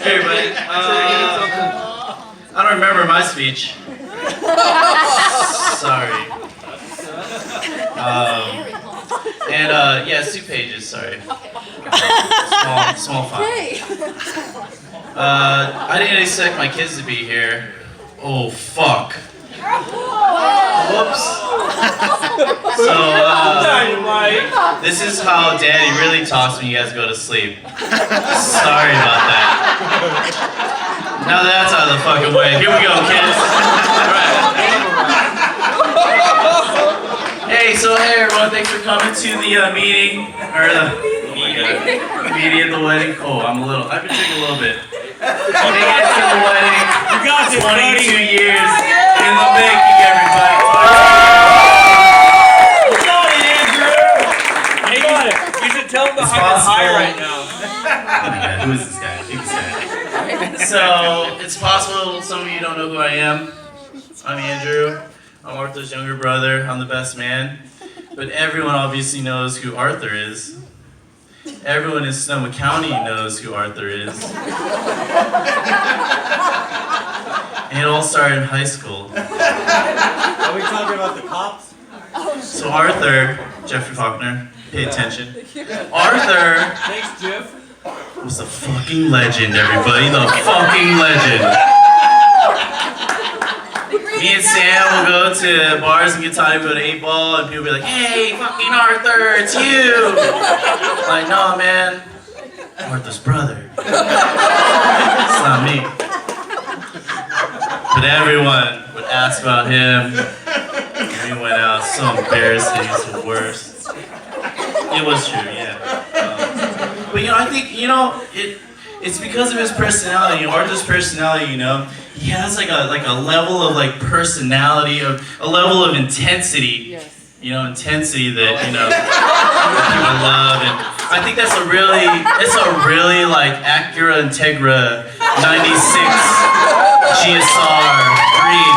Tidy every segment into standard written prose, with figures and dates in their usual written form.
everybody. I don't remember my speech. Sorry. Yeah, it's 2 pages. Sorry. Small font. I didn't expect my kids to be here. Oh fuck. Whoops. So, this is how Daddy really talks when you guys go to sleep. Sorry about that. Now that's out of the fucking way. Here we go, kids. Alright. Hey, everyone, thanks for coming to the meeting. Or the meeting at the wedding. Oh, I've been drinking a little bit. Meeting at the wedding. You got this, 22 years in the making, everybody. Tell him to high right now. Oh my God, who is this guy? So, it's possible some of you don't know who I am. I'm Andrew. I'm Arthur's younger brother. I'm the best man. But everyone obviously knows who Arthur is. Everyone in Sonoma County knows who Arthur is. And it all started in high school. Are we talking about the cops? So Arthur, Jeffrey Faulkner, pay attention. Arthur Thanks, Jeff. was a fucking legend, everybody. The fucking legend. Me and Sam will go to bars and get tired, go to 8 Ball, and people will be like, hey, fucking Arthur, it's you! I'm like, no, man. Arthur's brother. It's not me. But everyone would ask about him. We went out, so embarrassing, it's the worst. It was true, yeah. But I think, it's because of his personality, Arthur's personality, he has like a level of personality, a level of intensity, yes. Intensity that, people love, and I think that's a really Acura Integra 96 GSR green.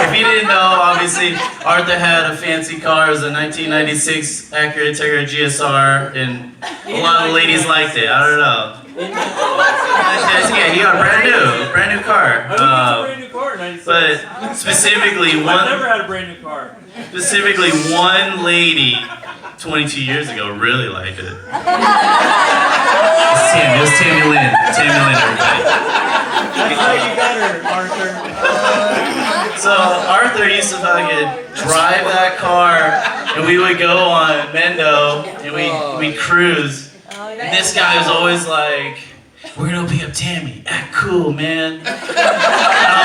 If you didn't know, obviously, Arthur had a fancy car. It was a 1996 Acura Integra GSR, and a lot of ladies liked it. I don't know. Yeah, he got a brand new car. A brand new car in 96. But specifically I've never had a brand new car. Specifically, one lady 22 years ago really liked it. It was Tammy Lynn. Tammy Lynn, everybody. That's how you got her, Arthur. So Arthur used to fucking drive that car, and we would go on Mendo, and we'd cruise. And this guy was always like, we're gonna pick up Tammy. Act cool, man. And I'm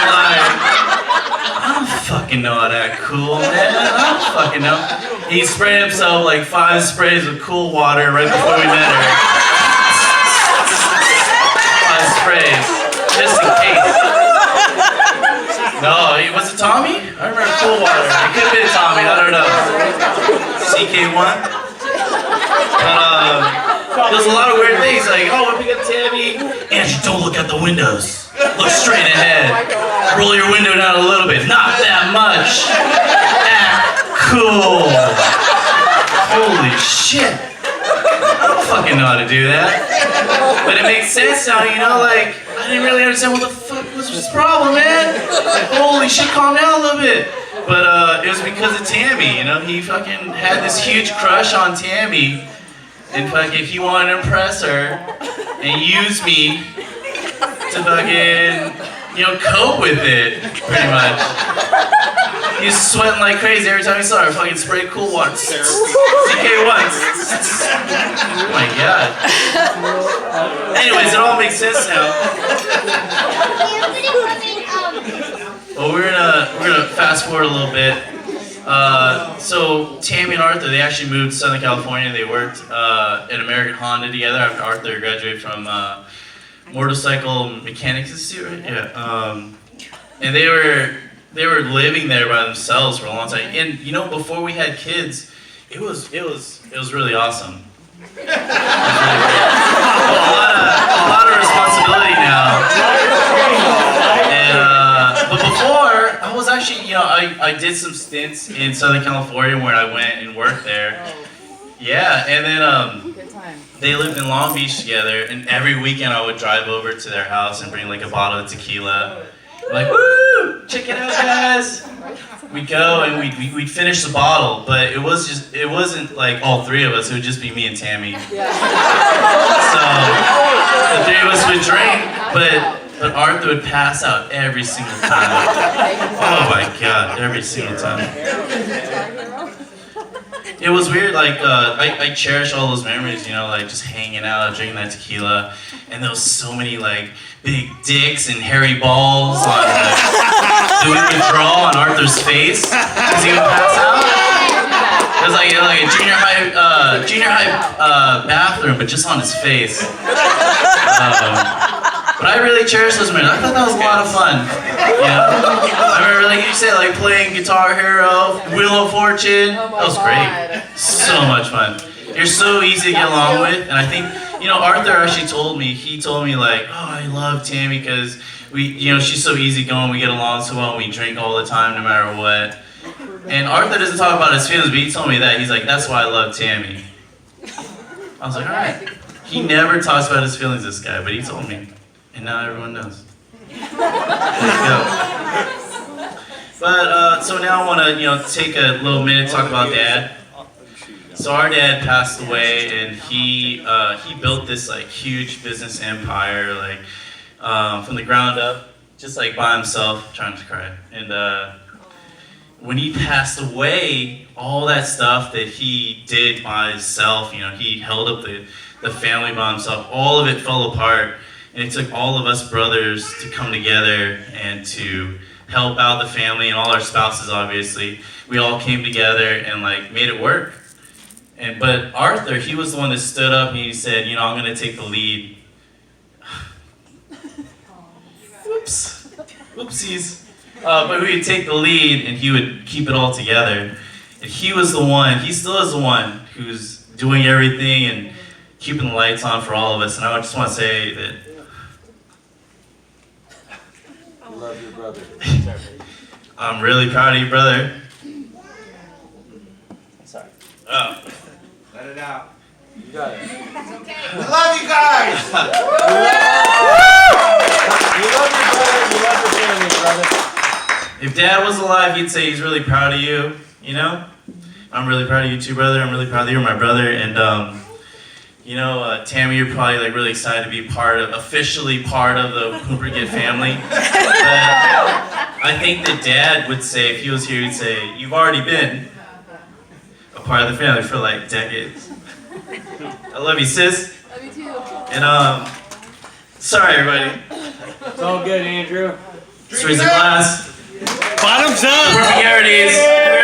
like, I don't fucking know how to act cool, man. I don't fucking know. He sprayed himself like 5 sprays of cool water right before we met her. 5 sprays, just in case. No, was it Tommy? I remember cool water. It could have been Tommy, I don't know. CK1? There's a lot of weird things like, oh, when we get Tammy, Angie, don't look at the windows. Look straight ahead. Roll your window down a little bit. Not that much. Act cool. Holy shit. I don't fucking know how to do that. But it makes sense now, I didn't really understand what the fuck was his problem, man. Holy shit, calm down a little bit. But it was because of Tammy, he fucking had this huge crush on Tammy. And fucking, he wanted to impress her and use me to fucking, cope with it, pretty much. He was sweating like crazy every time he saw her. Fucking spray cool water. CK1. Oh my God. Anyways, it all makes sense now. Well, we're gonna fast forward a little bit. So Tammy and Arthur, they actually moved to Southern California. They worked at American Honda together after Arthur graduated from Motorcycle Mechanics Institute, right? Yeah. And they were living there by themselves for a long time. And before we had kids, it was really awesome. It was really great. A lot of responsibility now. And but before, I was actually, I did some stints in Southern California where I went and worked there. Yeah, and then they lived in Long Beach together, and every weekend I would drive over to their house and bring like a bottle of tequila. Like, woo! Check it out, guys! We'd go and we'd finish the bottle, but it wasn't like all three of us, it would just be me and Tammy. So, the three of us would drink, but Arthur would pass out every single time. Oh my God, every single time. It was weird, like, I cherish all those memories, you know, like just hanging out, drinking that tequila, and there was so many, like, big dicks and hairy balls on, that we could draw on Arthur's face, because he would pass out. It was like a junior high bathroom, but just on his face. But I really cherish those memories. I thought that was a lot of fun. Yeah. I remember, like you said, like playing Guitar Hero, Wheel of Fortune. That was great. So much fun. You're so easy to get along with, and I think, you know, Arthur actually told me like, oh, I love Tammy because she's so easygoing, we get along so well, we drink all the time no matter what. And Arthur doesn't talk about his feelings, but he told me that. He's like, that's why I love Tammy. I was like, all right. He never talks about his feelings, this guy, but he told me. And now everyone knows. But, so now I want to, take a little minute to talk about Dad. So our dad passed away, and he built this, like, huge business empire, like, from the ground up, just, like, by himself, trying to cry. And, when he passed away, all that stuff that he did by himself, he held up the family by himself, all of it fell apart. And it took all of us brothers to come together and to help out the family, and all our spouses, obviously. We all came together and, like, made it work. But Arthur, he was the one that stood up and he said, I'm going to take the lead. Whoops. Whoopsies. But we would take the lead and he would keep it all together. And he was the one, he still is the one, who's doing everything and keeping the lights on for all of us. And I just want to say that I love your brother. I'm really proud of you, brother. Sorry. Oh. Let it out. You got it. It's okay. We love you guys! We love your brother. We love your family, brother. If Dad was alive, he'd say he's really proud of you, I'm really proud of you too, brother. I'm really proud that you're my brother. And, Tammy, you're probably like really excited to be officially part of the Pungprakearti family. But I think that Dad would say, if he was here, he'd say, you've already been a part of the family for like decades. I love you, sis. Love you too. And, sorry, everybody. It's all good, Andrew. Let's raise a glass. Bottoms up! Pungprakeartis.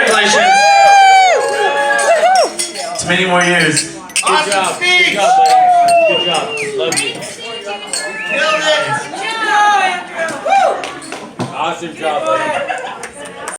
Congratulations. It's many more years. Good job. Good job, buddy. Good job. Love you. Killed it! Awesome job, buddy.